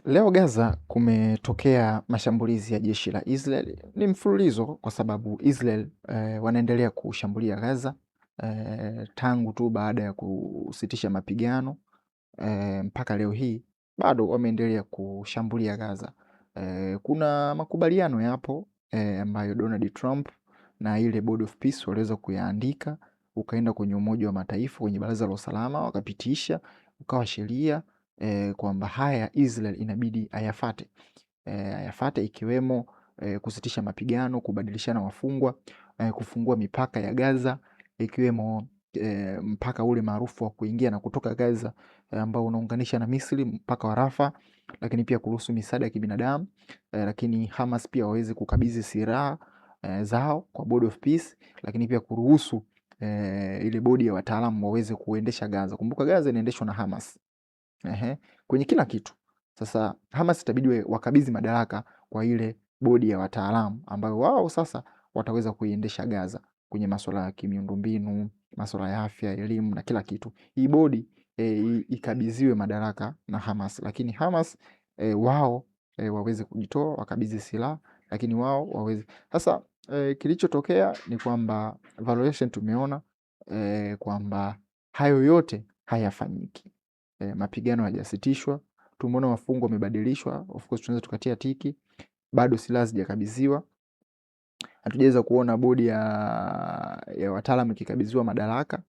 Leo Gaza kumetokea mashambulizi ya jeshi la Israel. Ni mfululizo kwa sababu Israel wanaendelea kushambulia Gaza tangu tu baada ya kusitisha mapigano mpaka leo hii bado wameendelea kushambulia Gaza. Kuna makubaliano yapo ambayo Donald Trump na ile Board of Peace waliweza kuyaandika, ukaenda kwenye Umoja wa Mataifa, kwenye Baraza la Usalama wakapitisha, ukawa sheria kwamba haya Israel inabidi ayafate ikiwemo kusitisha mapigano, kubadilishana wafungwa, kufungua mipaka ya Gaza, ikiwemo mpaka ule maarufu wa kuingia na kutoka Gaza ambao unaunganisha na Misri, mpaka wa Rafa, lakini pia kuruhusu misaada ya kibinadamu, lakini Hamas pia waweze kukabidhi silaha zao kwa Board of Peace, lakini pia kuruhusu ile bodi ya wataalamu waweze kuendesha Gaza. Kumbuka Gaza inaendeshwa na Hamas. Kwenye kila kitu. Sasa Hamas itabidi wakabidhi madaraka kwa ile bodi ya wataalamu ambayo wao sasa wataweza kuiendesha Gaza kwenye masuala ya kimiundombinu, masuala ya afya, elimu na kila kitu. Hii bodi ikabidhiwe madaraka na Hamas, lakini Hamas wao waweze kujitoa, wakabidhi silaha, lakini wao waweze. Sasa kilichotokea ni kwamba valuation tumeona kwamba hayo yote hayafanyiki. Mapigano hayajasitishwa, tumeona wafungwa wamebadilishwa, of course tunaweza tukatia tiki, bado silaha hazijakabidhiwa. Hatujaweza kuona bodi ya wataalamu ikikabidhiwa madaraka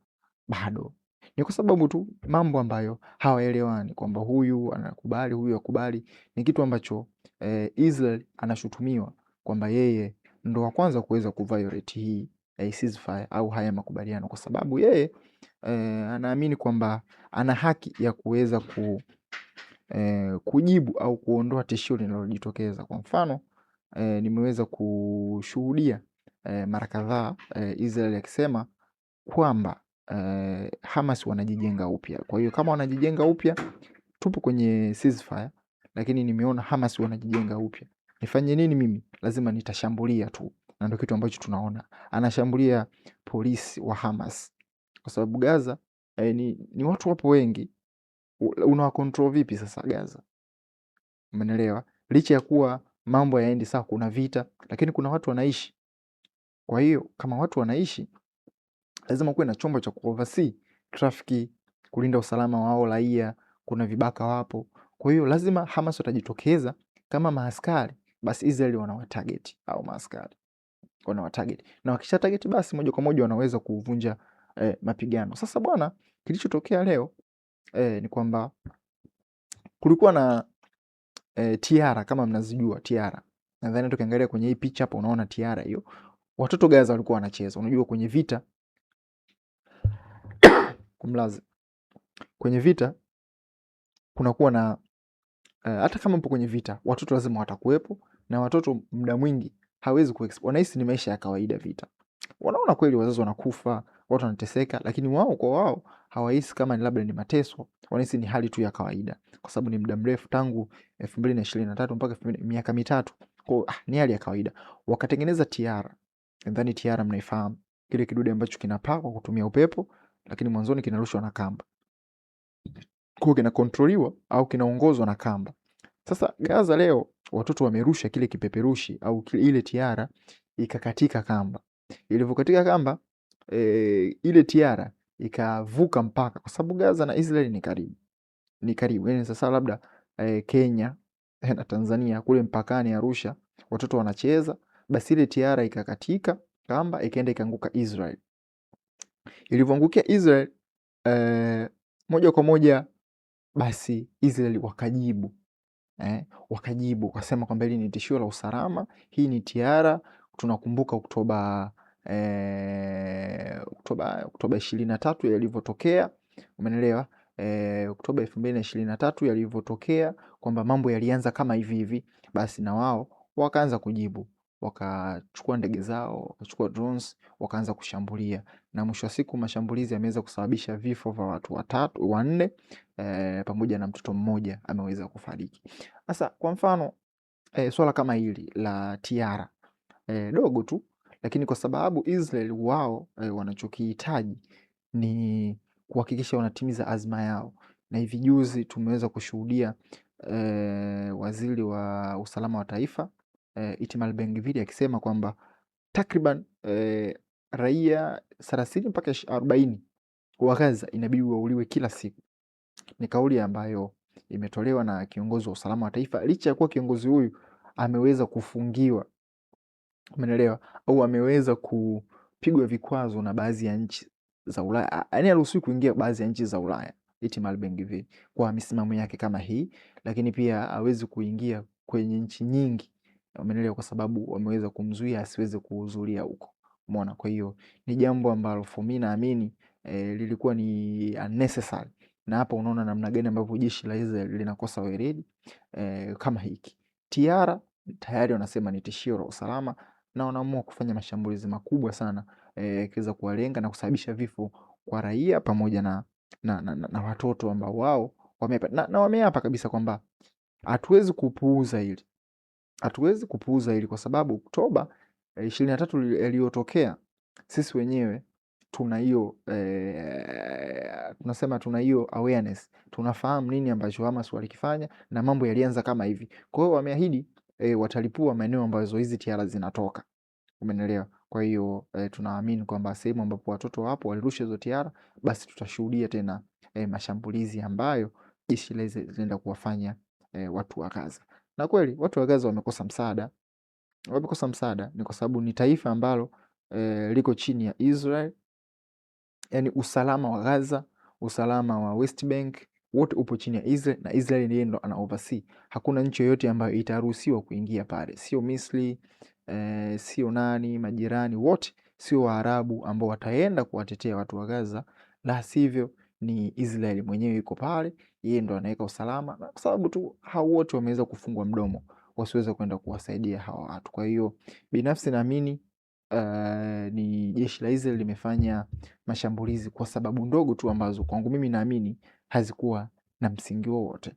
bado. Ni kwa sababu tu mambo ambayo hawaelewani, kwamba huyu anakubali, huyu hakubali. Ni kitu ambacho Israel anashutumiwa kwamba yeye ndo wa kwanza kuweza kuviolate hii ceasefire au haya makubaliano, kwa sababu yeye anaamini kwamba ana haki ya kuweza kujibu au kuondoa tishio linalojitokeza. Kwa mfano nimeweza kushuhudia mara kadhaa Israel akisema kwamba Hamas wanajijenga upya. Kwa hiyo kama wanajijenga upya, tupo kwenye ceasefire, lakini nimeona Hamas wanajijenga upya. Nifanye nini mimi? Lazima nitashambulia tu, na ndio kitu ambacho tunaona. Anashambulia polisi wa Hamas kwa sababu Gaza ni watu wapo wengi. Unawa control vipi sasa Gaza? Umeelewa? Licha ya kuwa mambo yaendi sawa, kuna vita, lakini kuna watu wanaishi. Kwa hiyo kama watu wanaishi, lazima kuwe na chombo cha kuoversee traffic, kulinda usalama wao raia. Kuna vibaka wapo, kwa hiyo lazima Hamas watajitokeza kama maaskari, basi Israel wanawatarget au maaskari wanawatarget, na wakisha target basi moja kwa moja wanaweza kuvunja mapigano. Sasa bwana, kilichotokea leo ni kwamba kulikuwa na tiara, kama mnazijua tiara. Nadhani tukiangalia kwenye hii picha hapa unaona tiara hiyo. Watoto Gaza walikuwa wanacheza. Unajua kwenye vita kumlazi, kwenye vita kunakuwa na hata kama mpo kwenye vita, watoto lazima watakuwepo, na watoto muda mwingi hawezi wanahisi ni maisha ya kawaida vita. Wanaona kweli wazazi wanakufa, watu wanateseka, lakini wao kwa wao hawahisi kama ni labda ni mateso, wanahisi ni hali tu ya kawaida, kwa sababu ni muda mrefu tangu 2023 mpaka miaka mitatu, kwa ni hali ya kawaida. Wakatengeneza tiara. Nadhani tiara mnaifahamu, kile kidude ambacho kinapaa kwa kutumia upepo, lakini mwanzoni kinarushwa na kamba, kwa kina kontroliwa au kinaongozwa na kamba. Sasa Gaza leo watoto wamerusha kile kipeperushi au ile tiara, ikakatika kamba. Ilivyokatika kamba, ile tiara ikavuka mpaka, kwa sababu Gaza na Israel ni karibu. Yani sasa labda Kenya na Tanzania kule mpakani Arusha, watoto wanacheza, basi ile tiara ikakatika kamba, ikaenda ikaanguka Israel. Ilivyoangukia Israel moja kwa moja, basi Israel wakajibu wakasema kwamba hili ni tishio la usalama, hii ni tiara. Tunakumbuka Oktoba 23 yalivyotokea, umeelewa? Oktoba 2023 yalivyotokea, kwamba mambo yalianza kama hivi hivi, basi na wao wakaanza kujibu, wakachukua ndege zao, wakachukua drones, wakaanza kushambulia, na mwisho wa siku mashambulizi yameweza kusababisha vifo vya watu 4 pamoja na mtoto mmoja ameweza kufariki. Sasa kwa mfano swala kama hili la tiara dogo tu, lakini kwa sababu Israel wao wanachokihitaji ni kuhakikisha wanatimiza azma yao, na hivi juzi tumeweza kushuhudia waziri wa usalama wa taifa Itamar Ben-Gvir akisema kwamba takriban raia 30 mpaka 40 wa Gaza inabidi wauliwe kila siku. Ni kauli ambayo imetolewa na kiongozi wa usalama wa taifa, licha ya kuwa kiongozi huyu ameweza kufungiwa, umeelewa, au ameweza kupigwa vikwazo na baadhi ya nchi za Ulaya, yaani haruhusiwi kuingia baadhi ya nchi za Ulaya Itamar Ben-Gvir kwa misimamo yake kama hii, lakini pia hawezi kuingia kwenye nchi nyingi, umeelewa, kwa sababu wameweza kumzuia asiweze kuhudhuria huko, umeona. Kwa hiyo ni jambo ambalo for me naamini lilikuwa ni unnecessary, na hapa unaona namna gani ambavyo jeshi la Israel linakosa weledi kama hiki. Tiara tayari wanasema ni tishio la usalama na wanaamua kufanya mashambulizi makubwa sana kiweza kuwalenga na kusababisha vifo kwa raia pamoja na watoto ambao wao wameapa na wameapa kabisa kwamba hatuwezi kupuuza hili, hatuwezi kupuuza hili, kwa sababu Oktoba 23 yaliyotokea, sisi wenyewe tuna hiyo tunasema tuna hiyo awareness, tunafahamu nini ambacho Hamas walikifanya na mambo yalianza kama hivi. Kwa hiyo wameahidi watalipua maeneo ambazo hizi tiara zinatoka, umeelewa. Kwa hiyo tunaamini kwamba sehemu ambapo watoto wapo walirusha hizo tiara, basi tutashuhudia tena mashambulizi ambayo jeshi la Israel linaenda kuwafanya watu wa Gaza. Na kweli watu wa Gaza wamekosa msaada, wamekosa msaada ni kwa sababu ni taifa ambalo liko chini ya Israel, yani usalama wa Gaza, usalama wa West Bank wote upo chini ya Israel, na Israel ndiye ndo ana oversee. Hakuna nchi yoyote ambayo itaruhusiwa kuingia pale, sio Misri, sio nani, majirani wote sio Waarabu ambao wataenda kuwatetea watu wa Gaza, la sivyo ni Israel mwenyewe yuko pale, yeye ndo anaweka usalama, na kwa sababu tu hao wote wameweza kufungwa mdomo wasiweze kwenda kuwasaidia hawa watu. Kwa hiyo binafsi naamini ni jeshi la Israel limefanya mashambulizi kwa sababu ndogo tu ambazo kwangu mimi naamini hazikuwa na msingi wowote.